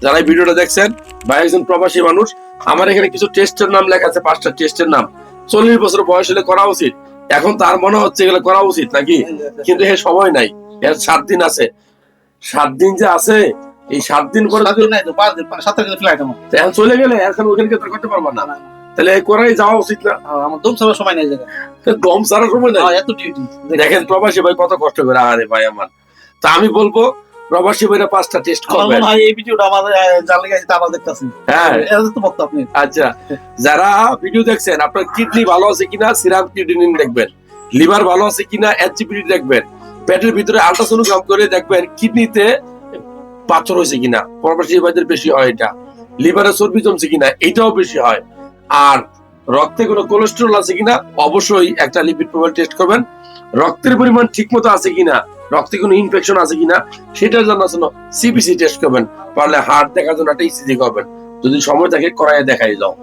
যারা এই ভিডিওটা দেখছেন, ভাই একজন প্রবাসী মানুষ, আমার এখানে কিছু টেস্টের নাম লেখা আছে, 5টা টেস্টের নাম। 40 বছর বয়স হলে করা উচিত। এখন তার মনে হচ্ছে এগুলো করা উচিত নাকি, কিন্তু এর সময় নাই, এর 7 দিন আছে। 7 দিন যে আছে, এই 7 দিন পরে এখন চলে গেলে এখন ওখানে করতে পারবো না, তাহলে করাই যাওয়া উচিত না? আমার দম ছাড়ার সময় নেই জায়গা, দম ছাড়ার সময় নাই। এত ডিউটি দেখেন প্রবাসী ভাই কত কষ্ট করে, আরে ভাই আমার। তা আমি বলবো প্রবাসী ভাইরা 5টা টেস্ট আমার করবেন। মনে হয় এই ভিডিওটা আমার জানলে গেছে তা আবার দেখতেছেন। হ্যাঁ, এটা তো বলতো আপনি। আচ্ছা, যারা ভিডিও দেখছেন, আপনার কিডনি ভালো আছে কিনা সিরাম ক্রিয়েটিনিন দেখবেন, লিভার ভালো আছে কিনা এনসিপিডি দেখবেন, পেটের ভিতরে আল্ট্রাসোনোগ্রাম করে দেখবেন কিডনিতে পাথর হয়েছে কিনা, প্রবাসী ভাইদের বেশি হয় এটা। লিভারে চর্বি জমছে কিনা, এটাও বেশি হয়। আর রক্তে কোনো কোলেস্টেরল আছে কিনা, অবশ্যই একটা লিপিড প্রোফাইল টেস্ট করবেন। রক্তের পরিমাণ ঠিক মতো আছে কিনা, রক্তে কোনো ইনফেকশন আছে কিনা সেটার জন্য সিবিসি টেস্ট করবেন। পারলে হার্ট দেখার জন্য একটা ইসিজি করবেন। যদি সময় থাকে করায় দেখাই যাও।